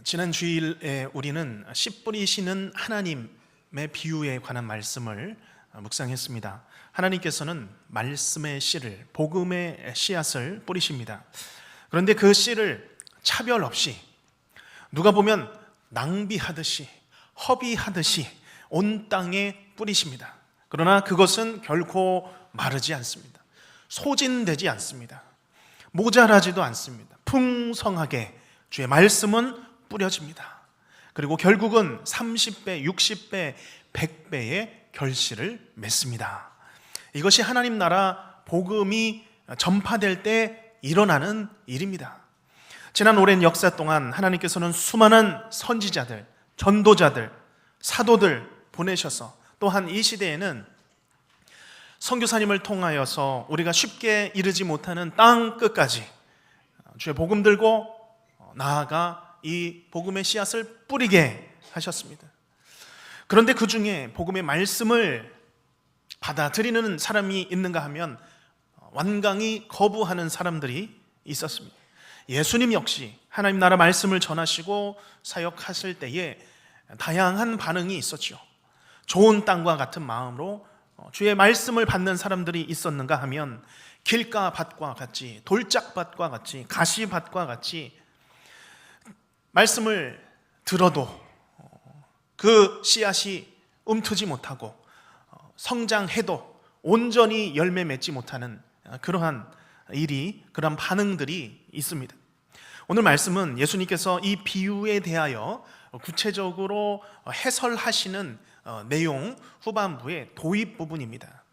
지난 주일에 우리는 씨 뿌리시는 하나님의 비유에 관한 말씀을 묵상했습니다. 하나님께서는 말씀의 씨를, 복음의 씨앗을 뿌리십니다. 그런데 그 씨를 차별 없이 누가 보면 낭비하듯이, 허비하듯이 온 땅에 뿌리십니다. 그러나 그것은 결코 마르지 않습니다. 소진되지 않습니다. 모자라지도 않습니다. 풍성하게 주의 말씀은 뿌려집니다. 그리고 결국은 30배, 60배, 100배의 결실을 맺습니다. 이것이 하나님 나라 복음이 전파될 때 일어나는 일입니다. 지난 오랜 역사 동안 하나님께서는 수많은 선지자들, 전도자들, 사도들 보내셔서 또한 이 시대에는 선교사님을 통하여서 우리가 쉽게 이르지 못하는 땅 끝까지 주의 복음 들고 나아가 이 복음의 씨앗을 뿌리게 하셨습니다. 그런데 그 중에 복음의 말씀을 받아들이는 사람이 있는가 하면 완강히 거부하는 사람들이 있었습니다. 예수님 역시 하나님 나라 말씀을 전하시고 사역하실 때에 다양한 반응이 있었죠. 좋은 땅과 같은 마음으로 주의 말씀을 받는 사람들이 있었는가 하면 길가밭과 같이, 돌짝밭과 같이, 가시밭과 같이 말씀을 들어도 그 씨앗이 움트지 못하고 성장해도 온전히 열매 맺지 못하는 그러한 그런 반응들이 있습니다. 오늘 말씀은 예수님께서 이 비유에 대하여 구체적으로 해설하시는 내용 후반부의 도입 부분입니다.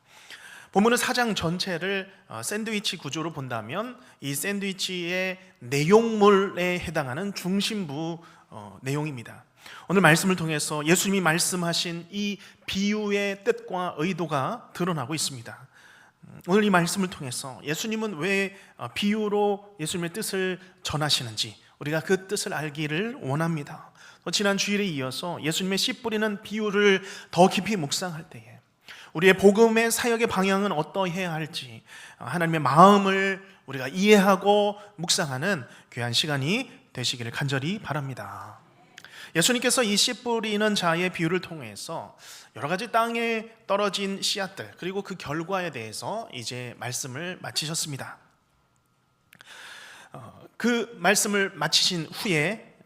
본문은 4장 전체를 샌드위치 구조로 본다면 이 샌드위치의 내용물에 해당하는 중심부 내용입니다. 오늘 말씀을 통해서 예수님이 말씀하신 이 비유의 뜻과 의도가 드러나고 있습니다. 오늘 이 말씀을 통해서 예수님은 왜 비유로 예수님의 뜻을 전하시는지 우리가 그 뜻을 알기를 원합니다. 지난 주일에 이어서 예수님의 씨 뿌리는 비유를 더 깊이 묵상할 때에 우리의 복음의 사역의 방향은 어떠해야 할지 하나님의 마음을 우리가 이해하고 묵상하는 귀한 시간이 되시기를 간절히 바랍니다. 예수님께서 이 씨 뿌리는 자의 비유를 통해서 여러 가지 땅에 떨어진 씨앗들 그리고 그 결과에 대해서 이제 말씀을 마치셨습니다. 그 말씀을 마치신 후에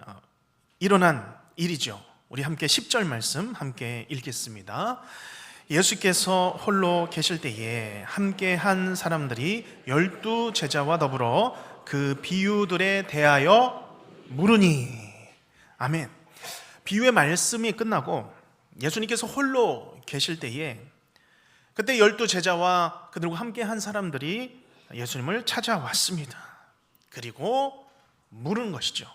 일어난 일이죠. 우리 함께 10절 말씀 함께 읽겠습니다. 예수께서 홀로 계실 때에 함께 한 사람들이 12 제자와 더불어 그 비유들에 대하여 물으니. 아멘. 비유의 말씀이 끝나고 예수님께서 홀로 계실 때에 그때 12 제자와 그들과 함께 한 사람들이 예수님을 찾아왔습니다. 그리고 물은 것이죠.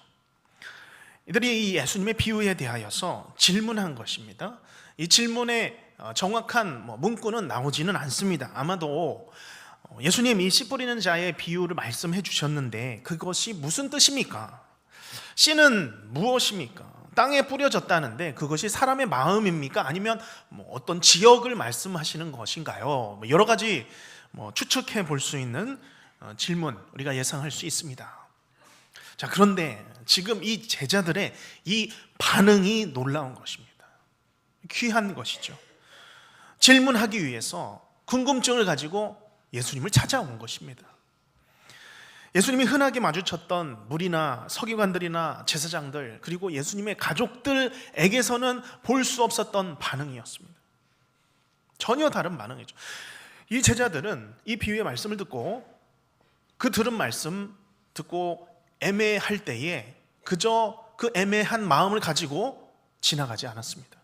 이들이 이 예수님의 비유에 대하여서 질문한 것입니다. 이 질문에 정확한 문구는 나오지는 않습니다. 아마도 예수님 이 씨 뿌리는 자의 비유를 말씀해 주셨는데 그것이 무슨 뜻입니까? 씨는 무엇입니까? 땅에 뿌려졌다는데 그것이 사람의 마음입니까? 아니면 어떤 지역을 말씀하시는 것인가요? 여러 가지 추측해 볼 수 있는 질문 우리가 예상할 수 있습니다. 자, 그런데 지금 이 제자들의 이 반응이 놀라운 것입니다. 귀한 것이죠. 질문하기 위해서 궁금증을 가지고 예수님을 찾아온 것입니다. 예수님이 흔하게 마주쳤던 무리나 서기관들이나 제사장들 그리고 예수님의 가족들에게서는 볼 수 없었던 반응이었습니다. 전혀 다른 반응이죠. 이 제자들은 이 비유의 말씀을 듣고 그 들은 말씀 듣고 애매할 때에 그저 그 애매한 마음을 가지고 지나가지 않았습니다.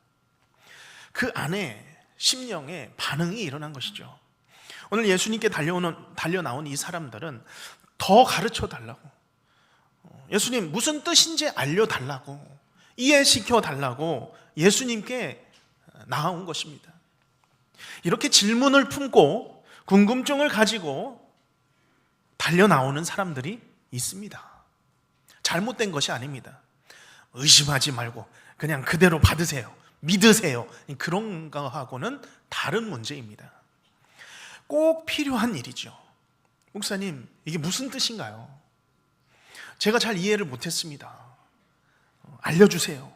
그 안에 심령에 반응이 일어난 것이죠. 오늘 예수님께 달려나온 이 사람들은 더 가르쳐 달라고, 예수님 무슨 뜻인지 알려달라고, 이해시켜 달라고 예수님께 나아온 것입니다. 이렇게 질문을 품고 궁금증을 가지고 달려나오는 사람들이 있습니다. 잘못된 것이 아닙니다. 의심하지 말고 그냥 그대로 받으세요, 믿으세요, 그런 거하고는 다른 문제입니다. 꼭 필요한 일이죠. 목사님, 이게 무슨 뜻인가요? 제가 잘 이해를 못했습니다. 알려주세요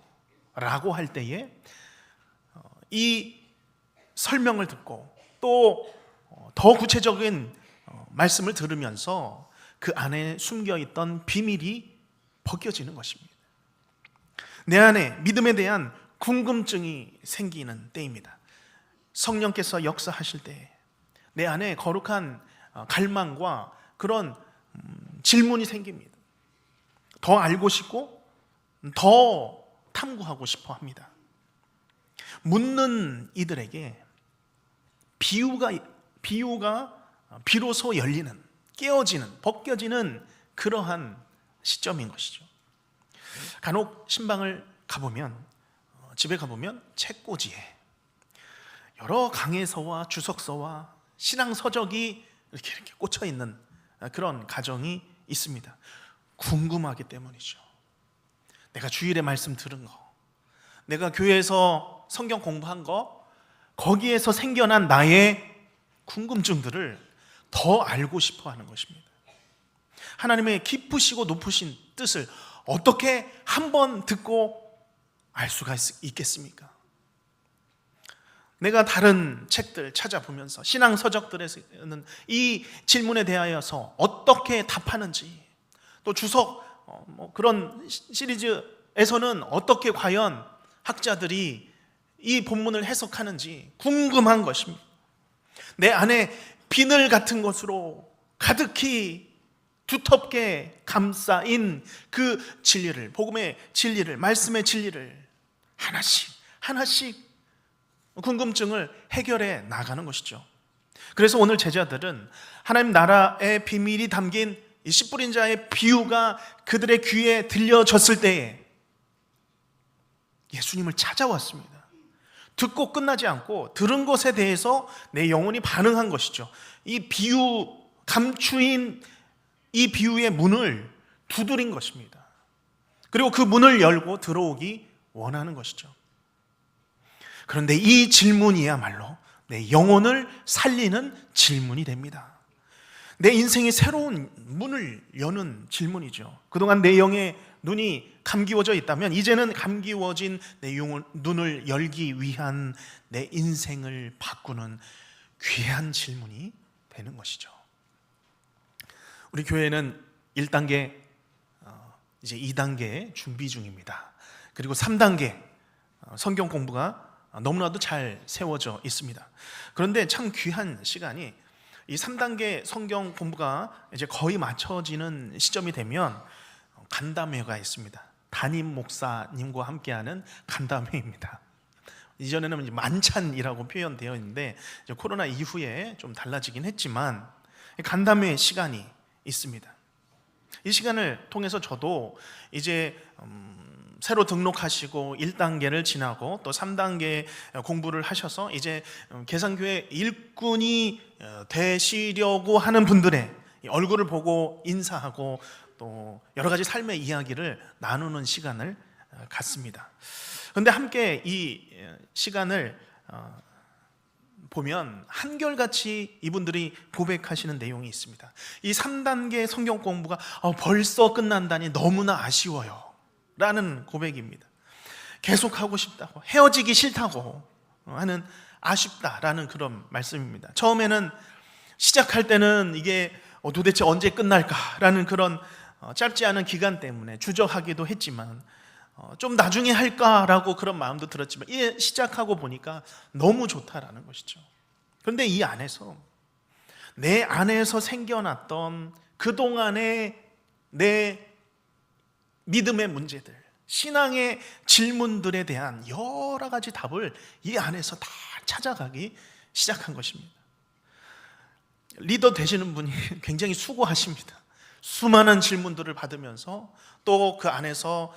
라고 할 때에 이 설명을 듣고 또 더 구체적인 말씀을 들으면서 그 안에 숨겨있던 비밀이 벗겨지는 것입니다. 내 안에 믿음에 대한 궁금증이 생기는 때입니다. 성령께서 역사하실 때 내 안에 거룩한 갈망과 그런 질문이 생깁니다. 더 알고 싶고 더 탐구하고 싶어 합니다. 묻는 이들에게 비유가 비로소 열리는, 깨어지는, 벗겨지는 그러한 시점인 것이죠. 간혹 신방을 가보면, 집에 가보면 책꽂이에 여러 강해서와 주석서와 신앙 서적이 이렇게 꽂혀 있는 그런 가정이 있습니다. 궁금하기 때문이죠. 내가 주일에 말씀 들은 거, 내가 교회에서 성경 공부한 거, 거기에서 생겨난 나의 궁금증들을 더 알고 싶어 하는 것입니다. 하나님의 깊으시고 높으신 뜻을 어떻게 한 번 듣고 알 수가 있겠습니까? 내가 다른 책들 찾아보면서 신앙 서적들에서는 이 질문에 대하여서 어떻게 답하는지, 또 주석 그런 시리즈에서는 어떻게 과연 학자들이 이 본문을 해석하는지 궁금한 것입니다. 내 안에 비늘 같은 것으로 가득히 두텁게 감싸인 그 진리를, 복음의 진리를, 말씀의 진리를 하나씩 궁금증을 해결해 나가는 것이죠. 그래서 오늘 제자들은 하나님 나라의 비밀이 담긴 이 씨 뿌린 자의 비유가 그들의 귀에 들려졌을 때에 예수님을 찾아왔습니다. 듣고 끝나지 않고 들은 것에 대해서 내 영혼이 반응한 것이죠. 이 비유, 감추인 이 비유의 문을 두드린 것입니다. 그리고 그 문을 열고 들어오기 원하는 것이죠. 그런데 이 질문이야말로 내 영혼을 살리는 질문이 됩니다. 내 인생의 새로운 문을 여는 질문이죠. 그동안 내 영의 눈이 감기워져 있다면 이제는 감기워진 내 영혼 눈을 열기 위한 내 인생을 바꾸는 귀한 질문이 되는 것이죠. 우리 교회는 1단계, 이제 2단계 준비 중입니다. 그리고 3단계 성경 공부가 너무나도 잘 세워져 있습니다. 그런데 참 귀한 시간이 이 3단계 성경 공부가 이제 거의 맞춰지는 시점이 되면 간담회가 있습니다. 담임 목사님과 함께하는 간담회입니다. 이전에는 이제 만찬이라고 표현되어 있는데 이제 코로나 이후에 좀 달라지긴 했지만 간담회 시간이 있습니다. 이 시간을 통해서 저도 이제 새로 등록하시고 1단계를 지나고 또 3단계 공부를 하셔서 이제 계산교회 일꾼이 되시려고 하는 분들의 얼굴을 보고 인사하고 또 여러 가지 삶의 이야기를 나누는 시간을 갖습니다. 그런데 함께 이 시간을 보면 한결같이 이분들이 고백하시는 내용이 있습니다. 이 3단계 성경 공부가 벌써 끝난다니 너무나 아쉬워요 라는 고백입니다. 계속하고 싶다고, 헤어지기 싫다고 하는 아쉽다라는 그런 말씀입니다. 처음에는 시작할 때는 이게 도대체 언제 끝날까라는 그런 짧지 않은 기간 때문에 주저하기도 했지만 좀 나중에 할까라고 그런 마음도 들었지만 이게 시작하고 보니까 너무 좋다라는 것이죠. 그런데 이 안에서 내 안에서 생겨났던 그동안의 내 믿음의 문제들, 신앙의 질문들에 대한 여러 가지 답을 이 안에서 다 찾아가기 시작한 것입니다. 리더 되시는 분이 굉장히 수고하십니다. 수많은 질문들을 받으면서 또 그 안에서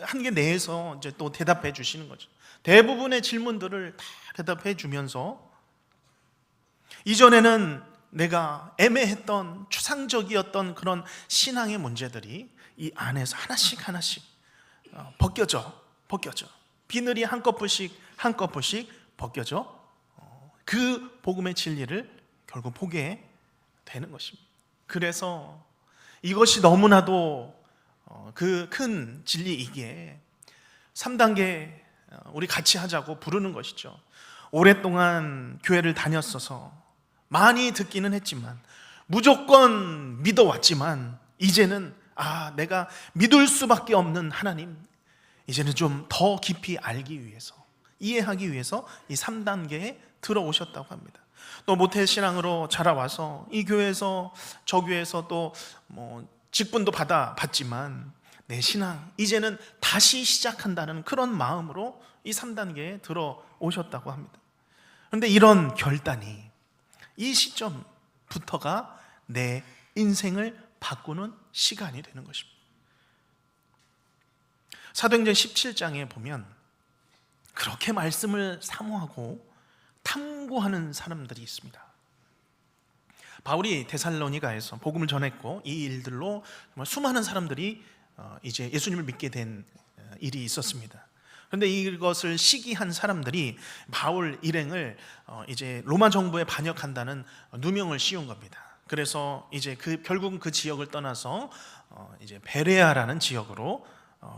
한계 내에서 이제 또 대답해 주시는 거죠. 대부분의 질문들을 다 대답해 주면서 이전에는 내가 애매했던 추상적이었던 그런 신앙의 문제들이 이 안에서 하나씩 벗겨져 비늘이 한꺼풀씩 벗겨져 그 복음의 진리를 결국 보게 되는 것입니다. 그래서 이것이 너무나도 그 큰 진리 이게 3단계 우리 같이 하자고 부르는 것이죠. 오랫동안 교회를 다녔어서 많이 듣기는 했지만 무조건 믿어왔지만 이제는 내가 믿을 수밖에 없는 하나님, 이제는 좀 더 깊이 알기 위해서, 이해하기 위해서 이 3단계에 들어오셨다고 합니다. 또 모태신앙으로 자라와서 이 교회에서 저 교회에서 또 직분도 받았지만 내 신앙 이제는 다시 시작한다는 그런 마음으로 이 3단계에 들어오셨다고 합니다. 그런데 이런 결단이 이 시점부터가 내 인생을 바꾸는 시간이 되는 것입니다. 사도행전 17장에 보면 그렇게 말씀을 사모하고 탐구하는 사람들이 있습니다. 바울이 데살로니가에서 복음을 전했고 이 일들로 정말 수많은 사람들이 이제 예수님을 믿게 된 일이 있었습니다. 그런데 이것을 시기한 사람들이 바울 일행을 이제 로마 정부에 반역한다는 누명을 씌운 겁니다. 그래서 이제 결국은 그 지역을 떠나서 이제 베레아라는 지역으로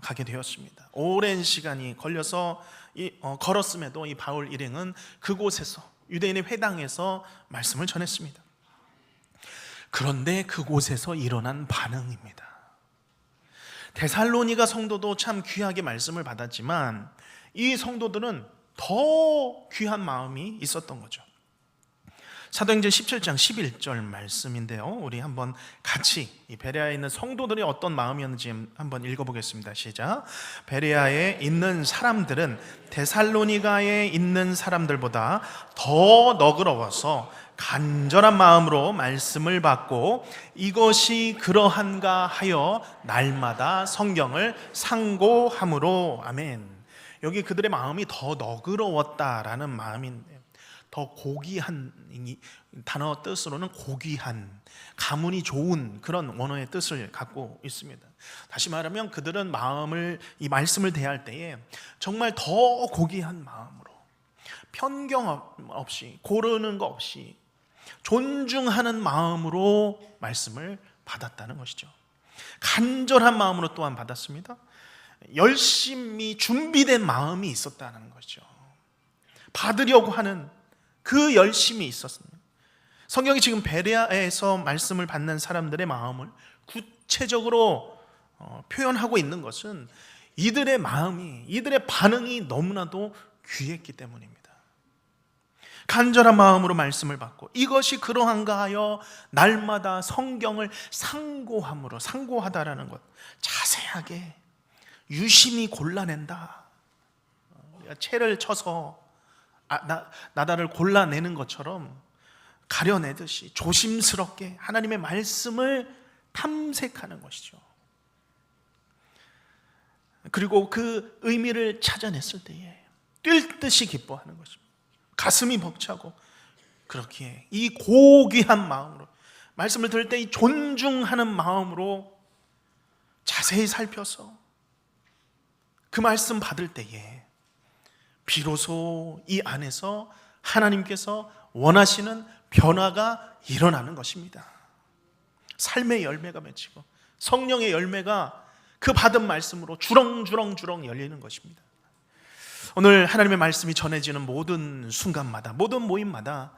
가게 되었습니다. 오랜 시간이 걸려서 걸었음에도 이 바울 일행은 그곳에서 유대인의 회당에서 말씀을 전했습니다. 그런데 그곳에서 일어난 반응입니다. 데살로니가 성도도 참 귀하게 말씀을 받았지만 이 성도들은 더 귀한 마음이 있었던 거죠. 사도행전 17장 11절 말씀인데요, 우리 한번 같이 이 베레아에 있는 성도들이 어떤 마음이었는지 한번 읽어보겠습니다. 시작. 베레아에 있는 사람들은 데살로니가에 있는 사람들보다 더 너그러워서 간절한 마음으로 말씀을 받고 이것이 그러한가 하여 날마다 성경을 상고함으로. 아멘. 여기 그들의 마음이 더 너그러웠다라는 마음인데, 더 고귀한, 단어 뜻으로는 고귀한, 가문이 좋은 그런 원어의 뜻을 갖고 있습니다. 다시 말하면 그들은 이 말씀을 대할 때에 정말 더 고귀한 마음으로, 편견 없이, 고르는 거 없이 존중하는 마음으로 말씀을 받았다는 것이죠. 간절한 마음으로 또한 받았습니다. 열심히 준비된 마음이 있었다는 것이죠. 받으려고 하는 그 열심이 있었습니다. 성경이 지금 베레아에서 말씀을 받는 사람들의 마음을 구체적으로 표현하고 있는 것은 이들의 마음이, 이들의 반응이 너무나도 귀했기 때문입니다. 간절한 마음으로 말씀을 받고 이것이 그러한가 하여 날마다 성경을 상고함으로, 상고하다라는 것, 자세하게 유심히 골라낸다. 채를 쳐서 나다를 골라내는 것처럼 가려내듯이 조심스럽게 하나님의 말씀을 탐색하는 것이죠. 그리고 그 의미를 찾아냈을 때에 뛸 듯이 기뻐하는 것입니다. 가슴이 벅차고, 그렇기에 이 고귀한 마음으로 말씀을 들을 때 이 존중하는 마음으로 자세히 살펴서 그 말씀 받을 때에 비로소 이 안에서 하나님께서 원하시는 변화가 일어나는 것입니다. 삶의 열매가 맺히고 성령의 열매가 그 받은 말씀으로 주렁주렁 열리는 것입니다. 오늘 하나님의 말씀이 전해지는 모든 순간마다, 모든 모임마다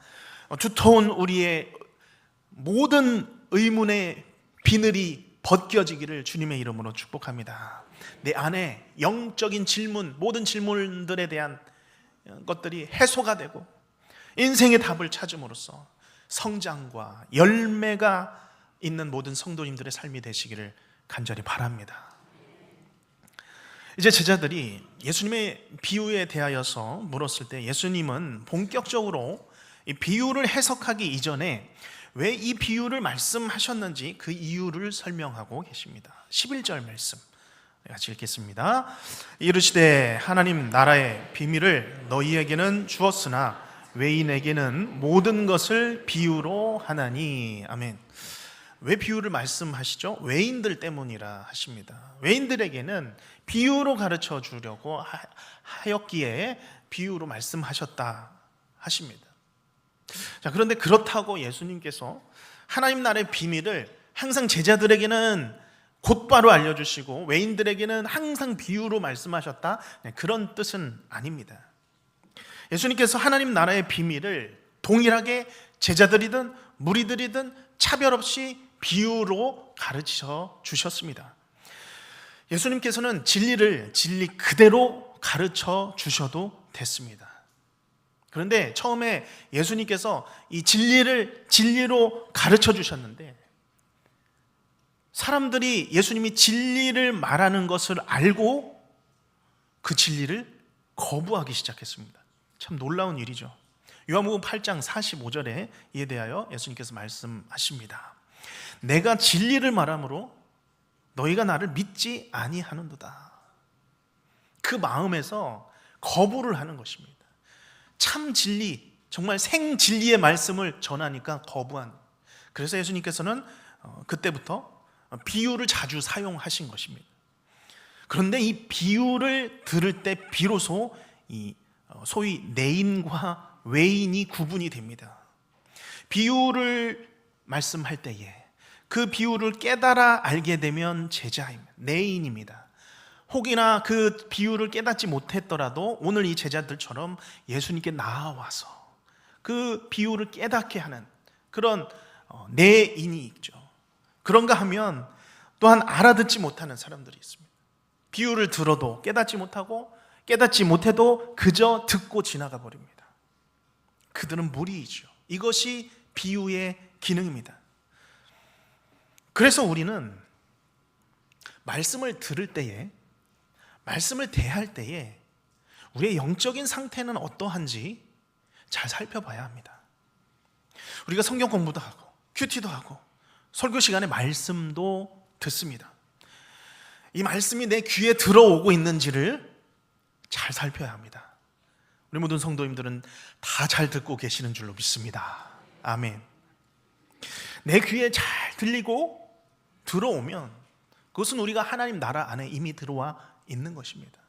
두터운 우리의 모든 의문의 비늘이 벗겨지기를 주님의 이름으로 축복합니다. 내 안에 영적인 질문, 모든 질문들에 대한 것들이 해소가 되고 인생의 답을 찾음으로써 성장과 열매가 있는 모든 성도님들의 삶이 되시기를 간절히 바랍니다. 이제 제자들이 예수님의 비유에 대하여서 물었을 때 예수님은 본격적으로 이 비유를 해석하기 이전에 왜 이 비유를 말씀하셨는지 그 이유를 설명하고 계십니다. 11절 말씀 같이 읽겠습니다. 이르시되 하나님 나라의 비밀을 너희에게는 주었으나 외인에게는 모든 것을 비유로 하나니. 아멘. 왜 비유를 말씀하시죠? 외인들 때문이라 하십니다. 외인들에게는 비유로 가르쳐 주려고 하였기에 비유로 말씀하셨다 하십니다. 자, 그런데 그렇다고 예수님께서 하나님 나라의 비밀을 항상 제자들에게는 곧바로 알려주시고 외인들에게는 항상 비유로 말씀하셨다, 그런 뜻은 아닙니다. 예수님께서 하나님 나라의 비밀을 동일하게 제자들이든 무리들이든 차별 없이 비유로 가르쳐 주셨습니다. 예수님께서는 진리를 진리 그대로 가르쳐 주셔도 됐습니다. 그런데 처음에 예수님께서 이 진리를 진리로 가르쳐 주셨는데 사람들이 예수님이 진리를 말하는 것을 알고 그 진리를 거부하기 시작했습니다. 참 놀라운 일이죠. 요한복음 8장 45절에 이에 대하여 예수님께서 말씀하십니다. 내가 진리를 말함으로 너희가 나를 믿지 아니하는도다. 그 마음에서 거부를 하는 것입니다. 참 진리, 정말 생진리의 말씀을 전하니까 거부한. 그래서 예수님께서는 그때부터 비유를 자주 사용하신 것입니다. 그런데 이 비유를 들을 때 비로소 이 소위 내인과 외인이 구분이 됩니다. 비유를 말씀할 때에 그 비유를 깨달아 알게 되면 제자입니다. 내인입니다. 혹이나 그 비유를 깨닫지 못했더라도 오늘 이 제자들처럼 예수님께 나아와서 그 비유를 깨닫게 하는 그런 내인이 있죠. 그런가 하면 또한 알아듣지 못하는 사람들이 있습니다. 비유를 들어도 깨닫지 못하고 깨닫지 못해도 그저 듣고 지나가 버립니다. 그들은 무리이죠. 이것이 비유의 기능입니다. 그래서 우리는 말씀을 들을 때에, 말씀을 대할 때에 우리의 영적인 상태는 어떠한지 잘 살펴봐야 합니다. 우리가 성경 공부도 하고 큐티도 하고 설교 시간에 말씀도 듣습니다. 이 말씀이 내 귀에 들어오고 있는지를 잘 살펴야 합니다. 우리 모든 성도님들은 다 잘 듣고 계시는 줄로 믿습니다. 아멘. 내 귀에 잘 들리고 들어오면 그것은 우리가 하나님 나라 안에 이미 들어와 있는 것입니다.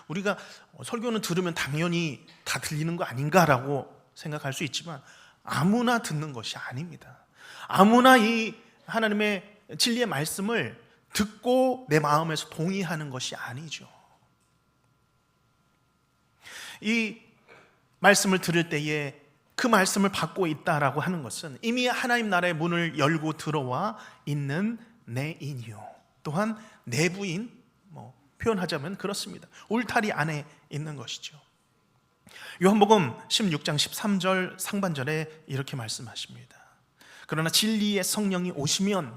우리가 설교는 들으면 당연히 다 들리는 거 아닌가라고 생각할 수 있지만 아무나 듣는 것이 아닙니다. 아무나 이 하나님의 진리의 말씀을 듣고 내 마음에서 동의하는 것이 아니죠. 이 말씀을 들을 때에 그 말씀을 받고 있다라고 하는 것은 이미 하나님 나라의 문을 열고 들어와 있는 내인이요, 또한 내부인, 표현하자면 그렇습니다. 울타리 안에 있는 것이죠. 요한복음 16장 13절 상반절에 이렇게 말씀하십니다. 그러나 진리의 성령이 오시면,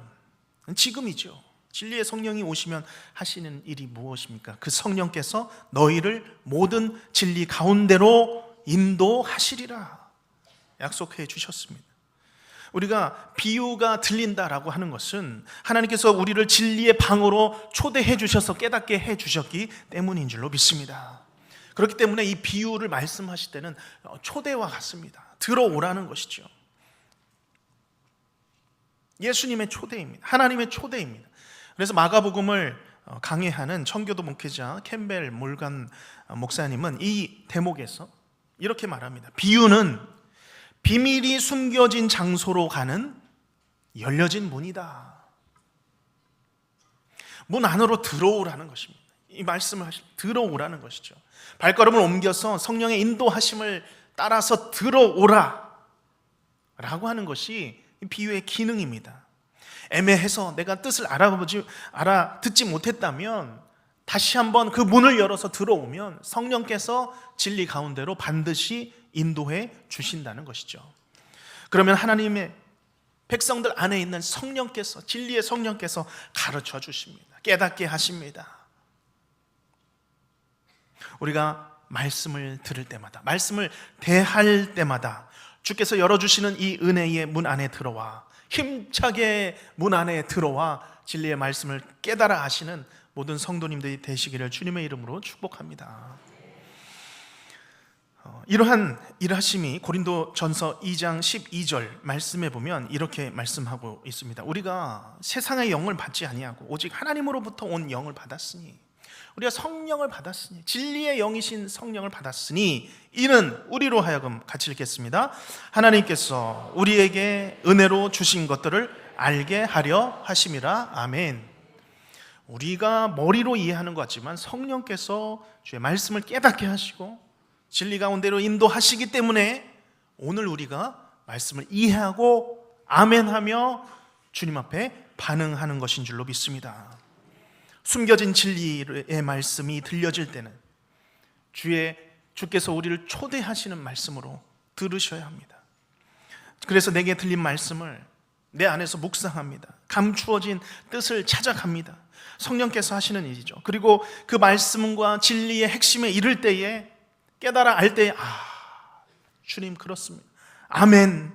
지금이죠. 진리의 성령이 오시면 하시는 일이 무엇입니까? 그 성령께서 너희를 모든 진리 가운데로 인도하시리라 약속해 주셨습니다. 우리가 비유가 들린다라고 하는 것은 하나님께서 우리를 진리의 방으로 초대해 주셔서 깨닫게 해 주셨기 때문인 줄로 믿습니다. 그렇기 때문에 이 비유를 말씀하실 때는 초대와 같습니다. 들어오라는 것이죠. 예수님의 초대입니다. 하나님의 초대입니다. 그래서 마가복음을 강해하는 청교도 목회자 캠벨 몰간 목사님은 이 대목에서 이렇게 말합니다. 비유는 비밀이 숨겨진 장소로 가는 열려진 문이다. 문 안으로 들어오라는 것입니다. 이 말씀을 들어오라는 것이죠. 발걸음을 옮겨서 성령의 인도하심을 따라서 들어오라 라고 하는 것이 비유의 기능입니다. 애매해서 내가 뜻을 알아듣지 못했다면 다시 한번 그 문을 열어서 들어오면 성령께서 진리 가운데로 반드시 인도해 주신다는 것이죠. 그러면 하나님의 백성들 안에 있는 성령께서, 진리의 성령께서 가르쳐 주십니다. 깨닫게 하십니다. 우리가 말씀을 들을 때마다, 말씀을 대할 때마다 주께서 열어주시는 이 은혜의 문 안에 들어와, 힘차게 문 안에 들어와 진리의 말씀을 깨달아 하시는 모든 성도님들이 되시기를 주님의 이름으로 축복합니다. 이러한 일하심이 고린도전서 2장 12절 말씀에 보면 이렇게 말씀하고 있습니다. 우리가 세상의 영을 받지 아니하고 오직 하나님으로부터 온 영을 받았으니, 우리가 성령을 받았으니, 진리의 영이신 성령을 받았으니, 이는 우리로 하여금 같이 읽겠습니다. 하나님께서 우리에게 은혜로 주신 것들을 알게 하려 하심이라. 아멘. 우리가 머리로 이해하는 것 같지만 성령께서 주의 말씀을 깨닫게 하시고 진리 가운데로 인도하시기 때문에 오늘 우리가 말씀을 이해하고 아멘하며 주님 앞에 반응하는 것인 줄로 믿습니다. 숨겨진 진리의 말씀이 들려질 때는 주께서 우리를 초대하시는 말씀으로 들으셔야 합니다. 그래서 내게 들린 말씀을 내 안에서 묵상합니다. 감추어진 뜻을 찾아갑니다. 성령께서 하시는 일이죠. 그리고 그 말씀과 진리의 핵심에 이를 때에 깨달아 알 때에 주님 그렇습니다. 아멘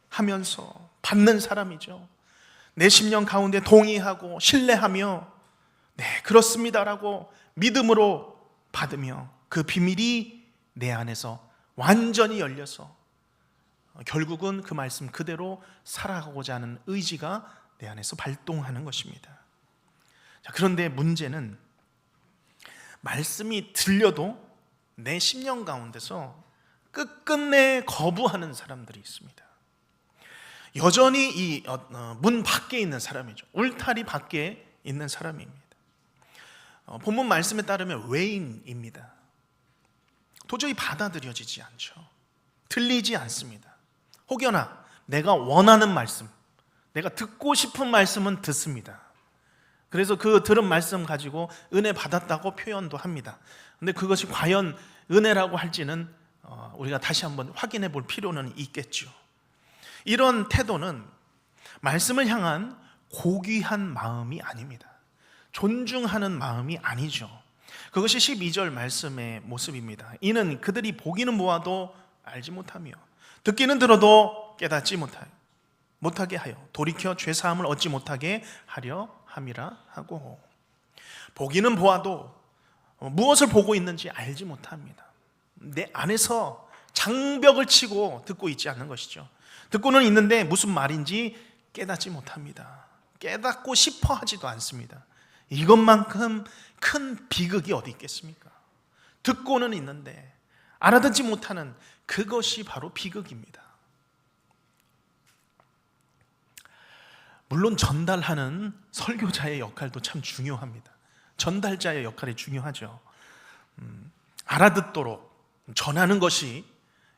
하면서 받는 사람이죠. 내 심령 가운데 동의하고 신뢰하며 네 그렇습니다라고 믿음으로 받으며 그 비밀이 내 안에서 완전히 열려서 결국은 그 말씀 그대로 살아가고자 하는 의지가 내 안에서 발동하는 것입니다. 자, 그런데 문제는 말씀이 들려도 내 심령 가운데서 끝끝내 거부하는 사람들이 있습니다. 여전히 이 문 밖에 있는 사람이죠. 울타리 밖에 있는 사람입니다. 본문 말씀에 따르면 외인입니다. 도저히 받아들여지지 않죠. 들리지 않습니다. 혹여나 내가 원하는 말씀, 내가 듣고 싶은 말씀은 듣습니다. 그래서 그 들은 말씀 가지고 은혜 받았다고 표현도 합니다. 근데 그것이 과연 은혜라고 할지는 우리가 다시 한번 확인해 볼 필요는 있겠죠. 이런 태도는 말씀을 향한 고귀한 마음이 아닙니다. 존중하는 마음이 아니죠. 그것이 12절 말씀의 모습입니다. 이는 그들이 보기는 보아도 알지 못하며 듣기는 들어도 깨닫지 못하게 하여 돌이켜 죄사함을 얻지 못하게 하려 함이라 하고, 보기는 보아도 무엇을 보고 있는지 알지 못합니다. 내 안에서 장벽을 치고 듣고 있지 않는 것이죠. 듣고는 있는데 무슨 말인지 깨닫지 못합니다. 깨닫고 싶어 하지도 않습니다. 이것만큼 큰 비극이 어디 있겠습니까? 듣고는 있는데 알아듣지 못하는 그것이 바로 비극입니다. 물론 전달하는 설교자의 역할도 참 중요합니다. 전달자의 역할이 중요하죠. 알아듣도록 전하는 것이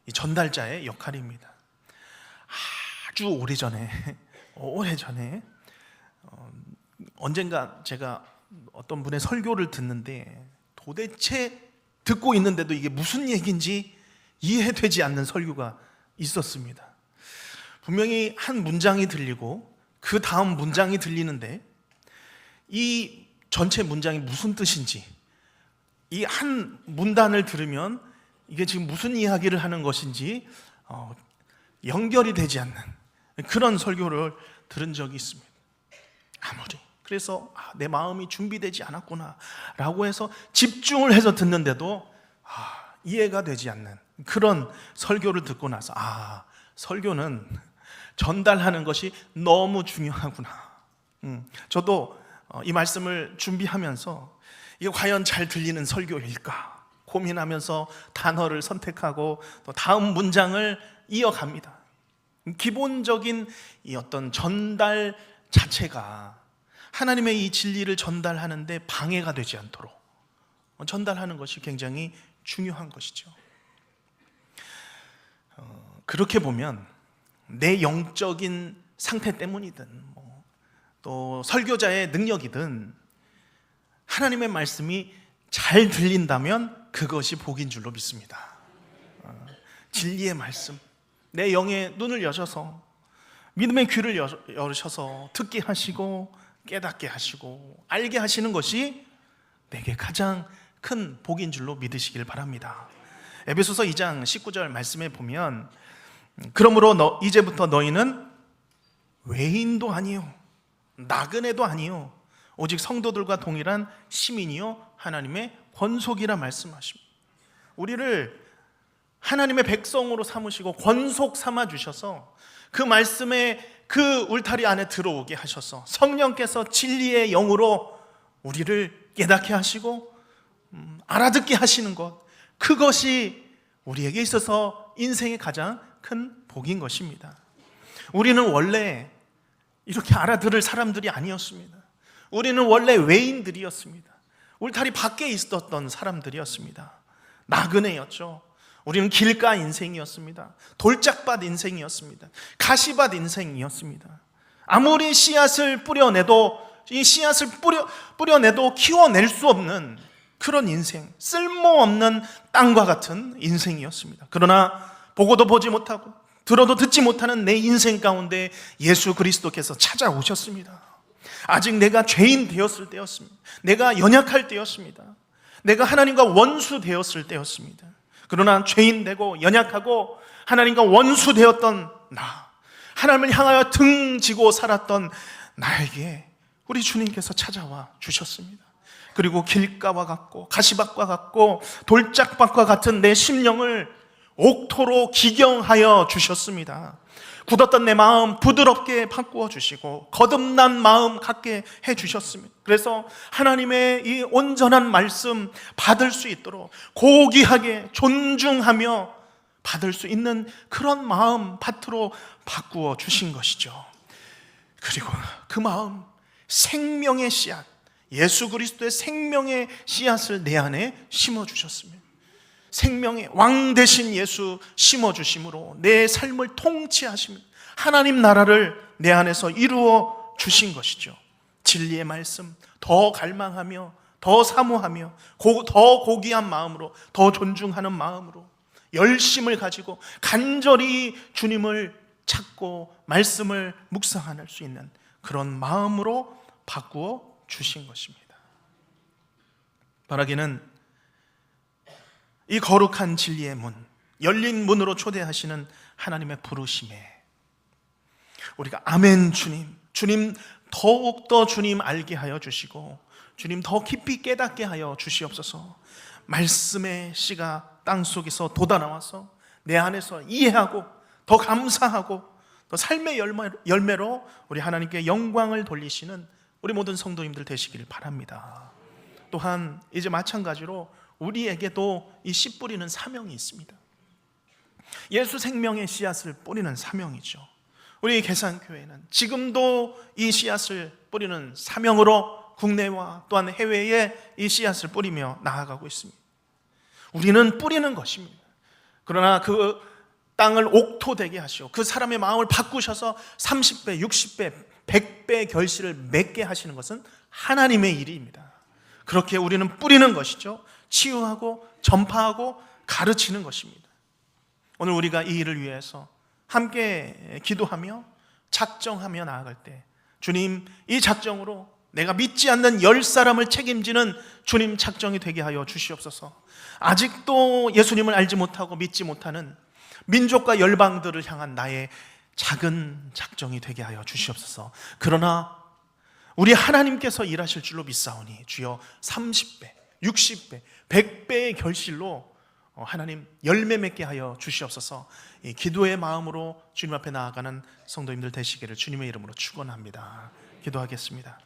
이 전달자의 역할입니다. 아주 오래전에 언젠가 제가 어떤 분의 설교를 듣는데 도대체 듣고 있는데도 이게 무슨 얘기인지 이해되지 않는 설교가 있었습니다. 분명히 한 문장이 들리고 그 다음 문장이 들리는데 이 전체 문장이 무슨 뜻인지, 이 한 문단을 들으면 이게 지금 무슨 이야기를 하는 것인지 연결이 되지 않는 그런 설교를 들은 적이 있습니다. 아무리 그래서 내 마음이 준비되지 않았구나 라고 해서 집중을 해서 듣는데도 이해가 되지 않는 그런 설교를 듣고 나서 설교는 전달하는 것이 너무 중요하구나. 저도 이 말씀을 준비하면서 이게 과연 잘 들리는 설교일까 고민하면서 단어를 선택하고 또 다음 문장을 이어갑니다. 기본적인 이 어떤 전달 자체가 하나님의 이 진리를 전달하는데 방해가 되지 않도록 전달하는 것이 굉장히 중요한 것이죠. 그렇게 보면 내 영적인 상태 때문이든 또 설교자의 능력이든 하나님의 말씀이 잘 들린다면 그것이 복인 줄로 믿습니다. 진리의 말씀, 내 영의 눈을 여셔서 믿음의 귀를 열으셔서 듣게 하시고 깨닫게 하시고 알게 하시는 것이 내게 가장 큰 복인 줄로 믿으시길 바랍니다. 에베소서 2장 19절 말씀에 보면 그러므로 이제부터 너희는 외인도 아니요 나그네도 아니요 오직 성도들과 동일한 시민이요 하나님의 권속이라 말씀하십니다. 우리를 하나님의 백성으로 삼으시고 권속 삼아 주셔서 그 말씀의 그 울타리 안에 들어오게 하셔서 성령께서 진리의 영으로 우리를 깨닫게 하시고 알아듣게 하시는 것, 그것이 우리에게 있어서 인생의 가장 큰 복인 것입니다. 우리는 원래 이렇게 알아들을 사람들이 아니었습니다. 우리는 원래 외인들이었습니다. 울타리 밖에 있었던 사람들이었습니다. 나그네였죠. 우리는 길가 인생이었습니다. 돌짝밭 인생이었습니다. 가시밭 인생이었습니다. 아무리 씨앗을 뿌려내도 이 씨앗을 뿌려내도 키워낼 수 없는 그런 인생, 쓸모없는 땅과 같은 인생이었습니다. 그러나 보고도 보지 못하고 들어도 듣지 못하는 내 인생 가운데 예수 그리스도께서 찾아오셨습니다. 아직 내가 죄인 되었을 때였습니다. 내가 연약할 때였습니다. 내가 하나님과 원수 되었을 때였습니다. 그러나 죄인 되고 연약하고 하나님과 원수 되었던 나, 하나님을 향하여 등지고 살았던 나에게 우리 주님께서 찾아와 주셨습니다. 그리고 길가와 같고 가시밭과 같고 돌짝밭과 같은 내 심령을 옥토로 기경하여 주셨습니다. 굳었던 내 마음 부드럽게 바꾸어 주시고 거듭난 마음 갖게 해 주셨습니다. 그래서 하나님의 이 온전한 말씀 받을 수 있도록 고귀하게 존중하며 받을 수 있는 그런 마음 밭으로 바꾸어 주신 것이죠. 그리고 그 마음, 생명의 씨앗, 예수 그리스도의 생명의 씨앗을 내 안에 심어 주셨습니다. 생명의 왕 되신 예수 심어주심으로 내 삶을 통치하시며 하나님 나라를 내 안에서 이루어 주신 것이죠. 진리의 말씀 더 갈망하며 더 사모하며 더 고귀한 마음으로, 더 존중하는 마음으로 열심을 가지고 간절히 주님을 찾고 말씀을 묵상할 수 있는 그런 마음으로 바꾸어 주신 것입니다. 바라기는 이 거룩한 진리의 문, 열린 문으로 초대하시는 하나님의 부르심에 우리가 아멘 주님 더욱더 주님 알게 하여 주시고 주님 더 깊이 깨닫게 하여 주시옵소서. 말씀의 씨가 땅속에서 돋아나와서 내 안에서 이해하고 더 감사하고 더 삶의 열매로 우리 하나님께 영광을 돌리시는 우리 모든 성도님들 되시기를 바랍니다. 또한 이제 마찬가지로 우리에게도 이 씨 뿌리는 사명이 있습니다. 예수 생명의 씨앗을 뿌리는 사명이죠. 우리 계산교회는 지금도 이 씨앗을 뿌리는 사명으로 국내와 또한 해외에 이 씨앗을 뿌리며 나아가고 있습니다. 우리는 뿌리는 것입니다. 그러나 그 땅을 옥토되게 하시고 그 사람의 마음을 바꾸셔서 30배, 60배, 100배의 결실을 맺게 하시는 것은 하나님의 일입니다. 그렇게 우리는 뿌리는 것이죠. 치유하고 전파하고 가르치는 것입니다. 오늘 우리가 이 일을 위해서 함께 기도하며 작정하며 나아갈 때 주님, 이 작정으로 내가 믿지 않는 10사람을 책임지는 주님 작정이 되게 하여 주시옵소서. 아직도 예수님을 알지 못하고 믿지 못하는 민족과 열방들을 향한 나의 작은 작정이 되게 하여 주시옵소서. 그러나 우리 하나님께서 일하실 줄로 믿사오니 주여 30배, 60배, 100배의 결실로 하나님 열매 맺게 하여 주시옵소서. 이 기도의 마음으로 주님 앞에 나아가는 성도님들 되시기를 주님의 이름으로 축원합니다. 기도하겠습니다.